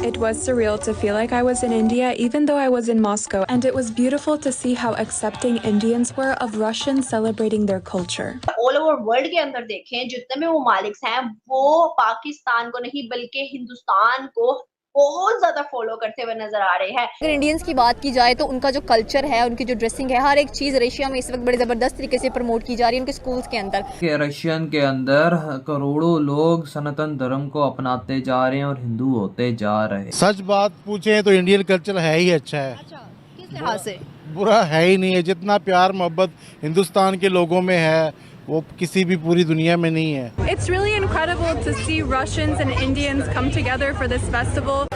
It was surreal to feel like I was in India even though I was in Moscow, and it was beautiful to see how accepting Indians were of Russians celebrating their culture. All over world के अंदर देखें जितने भी ममालिक हैं वो पाकिस्तान को नहीं बल्कि हिंदुस्तान को बहुत ज्यादा फॉलो करते हुए नजर आ रहे हैं। अगर इंडियंस की बात की जाए तो उनका जो कल्चर है, उनकी जो ड्रेसिंग है, हर एक चीज़ रशिया में इस वक्त बड़े ज़बरदस्त तरीके से प्रमोट की जा रही है उनके स्कूल्स के अंदर। रशियन के अंदर करोड़ों लोग सनातन धर्म को अपनाते जा रहे हैं और हिंदू होते जा रहे हैं। सच बात पूछे तो इंडियन कल्चर है ही अच्छा है। अच्छा, किस लिहाज से? बुरा है ही नहीं है। जितना प्यार मोहब्बत हिंदुस्तान के लोगों में है वो किसी भी पूरी दुनिया में नहीं है। It's really incredible to see Russians and Indians come together for this festival.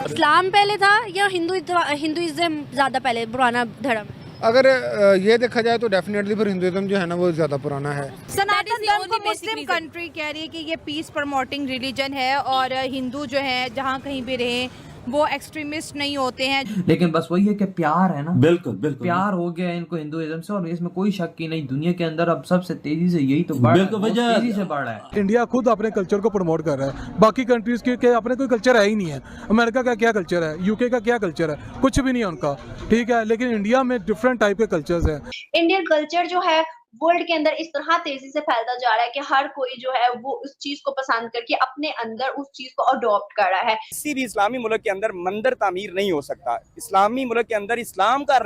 इस्लाम पहले था या हिंदुइज्म ज़्यादा पहले पुराना धर्म? अगर ये देखा जाए तो डेफिनेटली फिर हिंदुइज्म जो है ना वो ज़्यादा पुराना है। सनातन धर्म को मुस्लिम कंट्री कह रही है कि ये पीस प्रमोटिंग रिलीजन है और हिंदू जो है जहाँ कहीं भी रहे वो एक्सट्रीमिस्ट नहीं होते हैं। लेकिन बस वही है कि प्यार है ना, बिल्कुल बिल्कुल प्यार हो गया इनको हिंदुइज्म से, और इसमें कोई शक ही नहीं। दुनिया के अंदर अब सबसे तेजी से यही तो बढ़ रहा है, तेजी से बढ़ रहा है। इंडिया खुद अपने कल्चर को प्रमोट कर रहा है, बाकी कंट्रीज के अपने कोई कल्चर है ही नहीं है। अमेरिका का क्या कल्चर है, यूके का क्या कल्चर है, कुछ भी नहीं है उनका, ठीक है। लेकिन इंडिया में डिफरेंट टाइप के कल्चर्स हैं। इंडियन कल्चर जो है वर्ल्ड के अंदर इस तरह तेजी से फैलता जा रहा है कि हर कोई जो है वो उस चीज को पसंद करके अपने अंदर उस चीज को अडॉप्ट कर रहा है। किसी भी इस्लामी मुल्क के अंदर मंदिर तामीर नहीं हो सकता। इस्लामी मुल्क के अंदर इस्लाम का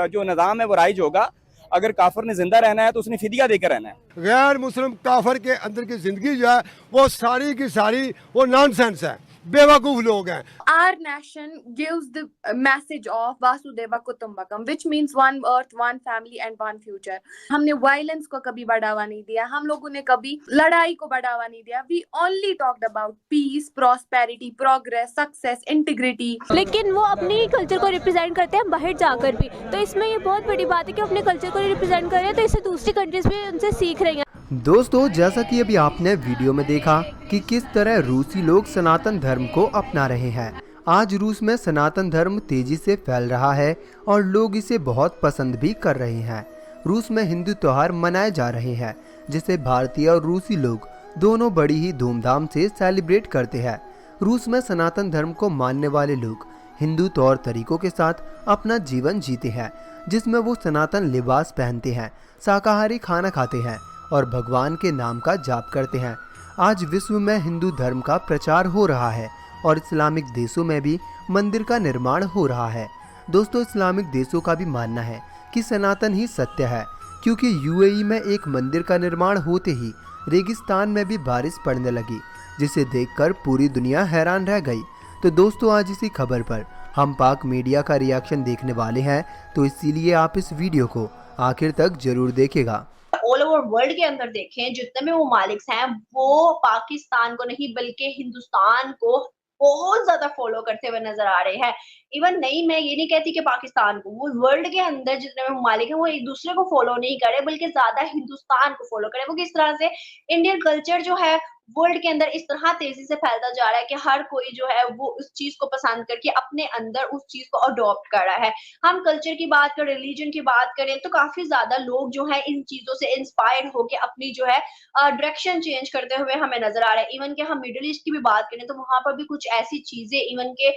जो निज़ाम है वो राइज होगा। अगर काफिर ने जिंदा रहना है तो उसने फिदिया देकर रहना है। गैर मुस्लिम काफिर के अंदर की जिंदगी जो है वो सारी की सारी वो नॉनसेंस है, बेवकूफ लोग हैं। Our nation gives the message of Vasudeva Kutumbakam, which means one earth, one family and one future. हमने वायलेंस को कभी बढ़ावा नहीं दिया, हम लोगों ने कभी लड़ाई को बढ़ावा नहीं दिया। We only talked about peace, prosperity, progress, success, integrity. लेकिन वो अपने कल्चर को रिप्रेजेंट करते हैं बाहर जाकर भी, तो इसमें ये बहुत बड़ी बात है कि अपने कल्चर को रिप्रेजेंट कर रहे हैं, तो इससे दूसरी कंट्रीज भी उनसे सीख रही हैं। दोस्तों, जैसा कि अभी आपने वीडियो में देखा कि किस तरह रूसी लोग सनातन धर्म को अपना रहे हैं। आज रूस में सनातन धर्म तेजी से फैल रहा है और लोग इसे बहुत पसंद भी कर रहे हैं। रूस में हिंदू त्योहार मनाए जा रहे हैं जिसे भारतीय और रूसी लोग दोनों बड़ी ही धूमधाम से सेलिब्रेट करते हैं। रूस में सनातन धर्म को मानने वाले लोग हिंदू तौर तरीकों के साथ अपना जीवन जीते हैं, जिसमें वो सनातन लिबास पहनते हैं, शाकाहारी खाना खाते हैं और भगवान के नाम का जाप करते हैं। आज विश्व में हिंदू धर्म का प्रचार हो रहा है और इस्लामिक देशों में भी मंदिर का निर्माण हो रहा है। दोस्तों, इस्लामिक देशों का भी मानना है कि सनातन ही सत्य है, क्योंकि यूएई में एक मंदिर का निर्माण होते ही रेगिस्तान में भी बारिश पड़ने लगी, जिसे देखकर पूरी दुनिया हैरान रह गई। तो दोस्तों, आज इसी खबर पर हम पाक मीडिया का रिएक्शन देखने वाले हैं, तो इसीलिए आप इस वीडियो को आखिर तक जरूर देखेगा। ऑल ओवर वर्ल्ड के अंदर देखें जितने भी ममालिक हैं वो पाकिस्तान को नहीं बल्कि हिंदुस्तान को बहुत ज्यादा फॉलो करते हुए नजर आ रहे हैं। इवन नहीं, मैं ये नहीं कहती कि पाकिस्तान को, वो वर्ल्ड के अंदर जितने भी ममालिक हैं वो एक दूसरे को फॉलो नहीं करे बल्कि ज्यादा हिंदुस्तान को फॉलो करे। वो किस तरह से इंडियन कल्चर जो है वर्ल्ड के अंदर इस तरह तेजी से फैलता जा रहा है कि हर कोई जो है वो उस चीज को पसंद करके अपने अंदर उस चीज को अडॉप्ट कर रहा है। हम कल्चर की बात करें, रिलीजन की बात करें तो काफी ज्यादा लोग जो है इन चीजों से इंस्पायर्ड होकर अपनी जो है डायरेक्शन चेंज करते हुए हमें नजर आ रहा है। इवन के हम मिडिल ईस्ट की भी बात करें तो वहां पर भी कुछ ऐसी चीजें, इवन के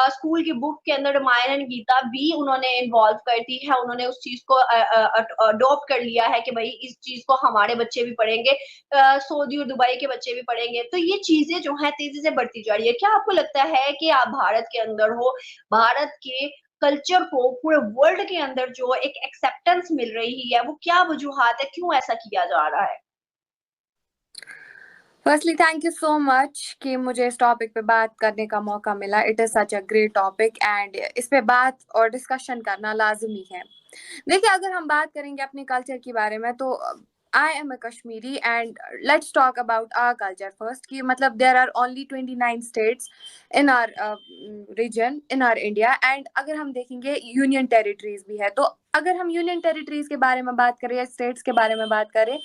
स्कूल की बुक के अंदर रामायण एंड गीता भी उन्होंने इन्वॉल्व कर दी है। उन्होंने उस चीज को अडॉप्ट कर लिया है कि भाई इस चीज को हमारे बच्चे भी पढ़ेंगे, सऊदी और दुबई के बच्चे भी पढ़ेंगे। तो ये चीजें जो है तेजी से बढ़ती जा रही है। क्या आपको लगता है कि आप भारत के अंदर हो, भारत के कल्चर को पूरे वर्ल्ड के अंदर जो एक एक्सेप्टेंस मिल रही है, वो क्या वजूहात है, क्यों ऐसा किया जा रहा है? Firstly, thank you so much कि मुझे इस टॉपिक पे बात करने का मौका मिला। It is such a great topic and इस पे बात और डिस्कशन करना लाजमी है। देखिए, अगर हम बात करेंगे अपने कल्चर के बारे में तो I am a Kashmiri and let's talk about our culture first कि मतलब there are only 29 states in our region, in our India, and अगर हम देखेंगे यूनियन टेरिटरीज भी है, तो अगर हम यूनियन टेरिटरीज के बारे में बात करें या स्टेट्स के बारे में बात करें,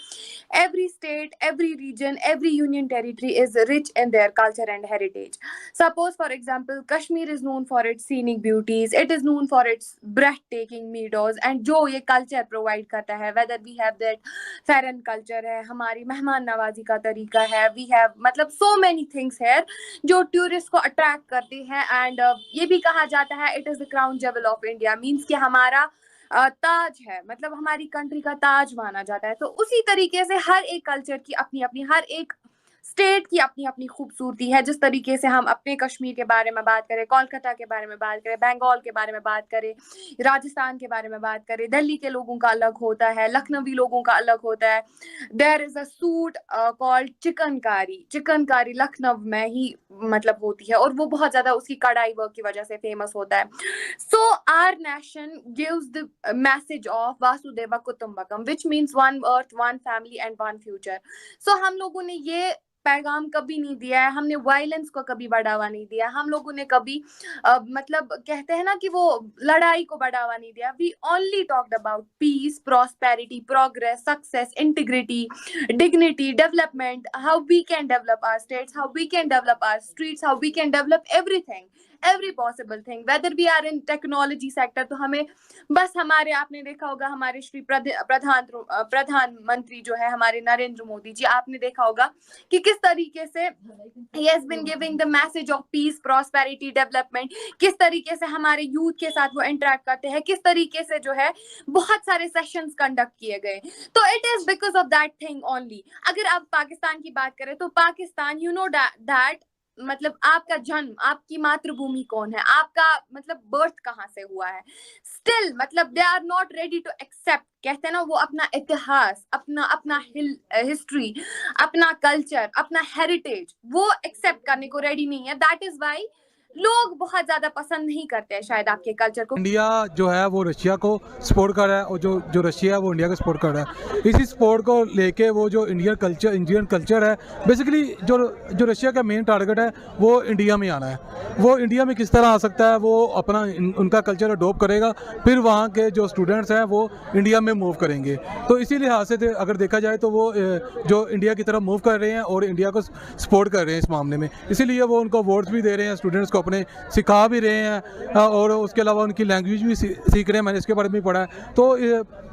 every state, every region, every union territory is rich in their culture and heritage. Suppose, for example, Kashmir is known for its scenic beauties, it is known for its breathtaking meadows, and जो ये culture provide करता है, whether we have that Farhan culture है, हमारी मेहमान नवाजी का तरीका है, we have मतलब so many things here जो tourist को attract करते हैं, and ये भी कहा जाता है it is the crown jewel of India, means कि हमारा ताज है, मतलब हमारी कंट्री का ताज माना जाता है। तो उसी तरीके से हर एक कल्चर की अपनी अपनी, हर एक स्टेट की अपनी अपनी खूबसूरती है। जिस तरीके से हम अपने कश्मीर के बारे में बात करें, कोलकाता के बारे में बात करें, बंगाल के बारे में बात करें, राजस्थान के बारे में बात करें, दिल्ली के लोगों का अलग होता है, लखनवी लोगों का अलग होता है। There is a suit called chikankari Lucknow में ही मतलब होती है, और वो बहुत ज्यादा उसकी कढ़ाई वर्क की वजह से फेमस होता है। So our nation gives the message of Vasudhaiva Kutumbakam, which means one earth, one family and one future. So हम लोगों ने ये पैगाम कभी नहीं दिया है, हमने वायलेंस को कभी बढ़ावा नहीं दिया, हम लोगों ने कभी मतलब कहते हैं ना कि वो लड़ाई को बढ़ावा नहीं दिया। We only talked about peace, prosperity, progress, success, integrity, dignity, development, how we can develop our states, how we can develop our streets, how we can develop everything, every possible thing, whether we are in technology sector। तो हमें बस हमारे, आपने देखा होगा हमारे श्री प्रधानमंत्री जो है हमारे नरेंद्र मोदी जी, आपने देखा होगा कि किस तरीके से he has been giving the message of peace, prosperity, development, किस तरीके से हमारे यूथ के साथ वो इंटरेक्ट करते हैं, किस तरीके से जो है बहुत सारे सेशंस कंडक्ट किए गए। तो it is because of that thing only. अगर आप पाकिस्तान की बात करें तो पाकिस्तान, यू नो दैट मतलब आपका जन्म, आपकी मातृभूमि कौन है, आपका मतलब बर्थ कहाँ से हुआ है, स्टिल मतलब they are not ready to accept, कहते हैं ना वो अपना इतिहास, अपना हिस्ट्री, अपना कल्चर, अपना हेरिटेज वो एक्सेप्ट करने को रेडी नहीं है। दैट इज वाई लोग बहुत ज्यादा पसंद नहीं करते हैं शायद आपके कल्चर को। इंडिया जो है वो रशिया को सपोर्ट कर रहा है, और जो रशिया है वो इंडिया को सपोर्ट कर रहा है। इसी सपोर्ट को लेके वो जो इंडियन कल्चर है, बेसिकली जो रशिया का मेन टारगेट है वो इंडिया में आना है। वो इंडिया में किस तरह आ सकता है, वो अपना उनका कल्चर अडोप्ट करेगा, फिर वहाँ के जो स्टूडेंट्स हैं वो इंडिया में मूव करेंगे। तो इसी लिहाज से अगर देखा जाए तो वो जो इंडिया की तरफ मूव कर रहे हैं और इंडिया को सपोर्ट कर रहे हैं इस मामले में, इसीलिए वो उनको वोट्स भी दे रहे हैं, स्टूडेंट्स को अपने सिखा भी रहे हैं, और उसके अलावा उनकी लैंग्वेज भी सीख रहे हैं। मैंने इसके बारे में पढ़ा है। तो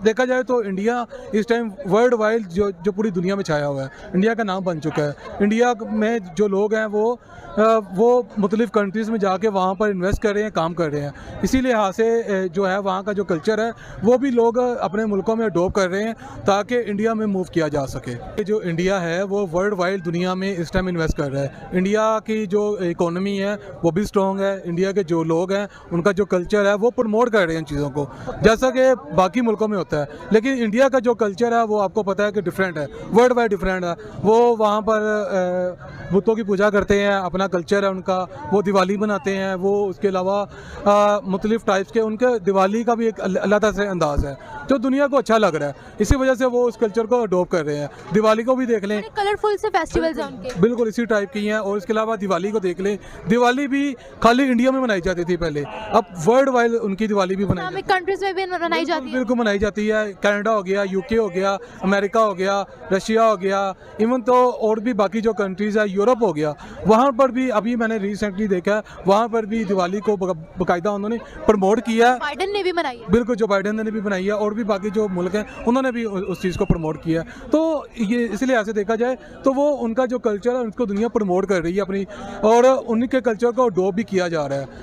देखा जाए तो इंडिया इस टाइम वर्ल्ड वाइड जो पूरी दुनिया में छाया हुआ है, इंडिया का नाम बन चुका है। इंडिया में जो लोग हैं वो मुख्तलिफ कंट्रीज़ में जाके वहाँ पर इन्वेस्ट कर रहे हैं, काम कर रहे हैं। इसी लिहाज से जो है वहाँ का जो कल्चर है वो भी लोग अपने मुल्कों में अडोप्ट कर रहे हैं ताकि इंडिया में मूव किया जा सके। जो इंडिया है वो वर्ल्ड वाइड दुनिया में इस टाइम इन्वेस्ट कर रहा है। इंडिया की जो इकोनॉमी है वो भी स्ट्रॉन्ग है। इंडिया के जो लोग हैं उनका जो कल्चर है वो प्रमोट कर रहे हैं इन चीज़ों को, जैसा कि बाकी मुल्कों में होता है। लेकिन इंडिया का जो कल्चर है वो आपको पता है कि डिफरेंट है, वर्ल्ड वाइड डिफरेंट है। वो वहाँ पर बुतों की पूजा करते हैं, अपना कल्चर है उनका, वो दिवाली बनाते हैं, वो उसके अलावा मुख्तलिफ टाइप्स के उनके दिवाली का भी एक अलग से अंदाज़ है जो दुनिया को अच्छा लग रहा है। इसी वजह से वो उस कल्चर को अडोप्ट कर रहे हैं। दिवाली को भी देख लें, कलरफुल से फेस्टिवल्स हैं उनके, बिल्कुल इसी टाइप की हैं। और इसके अलावा दिवाली को देख लें, दिवाली भी खाली इंडिया में मनाई जाती थी पहले, अब वर्ल्ड वाइड उनकी दिवाली भी बनाई कंट्रीज में भी मनाई जाती है। बिल्कुल मनाई जाती है। कनाडा हो गया, यूके हो गया, अमेरिका हो गया, रशिया हो गया, इवन तो और भी बाकी जो कंट्रीज़ है, यूरोप हो गया, वहाँ पर भी अभी मैंने रिसेंटली देखा, वहाँ पर भी दिवाली को बाकायदा उन्होंने प्रमोट किया। बाइडन ने भी बनाई है, बिल्कुल, जो बाइडन ने भी बनाई है, और भी बाकी जो मुल्क हैं उन्होंने भी उस चीज़ को प्रमोट किया। तो ये इसलिए ऐसे देखा जाए तो वो उनका जो कल्चर है उसको दुनिया प्रमोट कर रही है अपनी, और उनके कल्चर को अडोप्ट भी किया जा रहा है।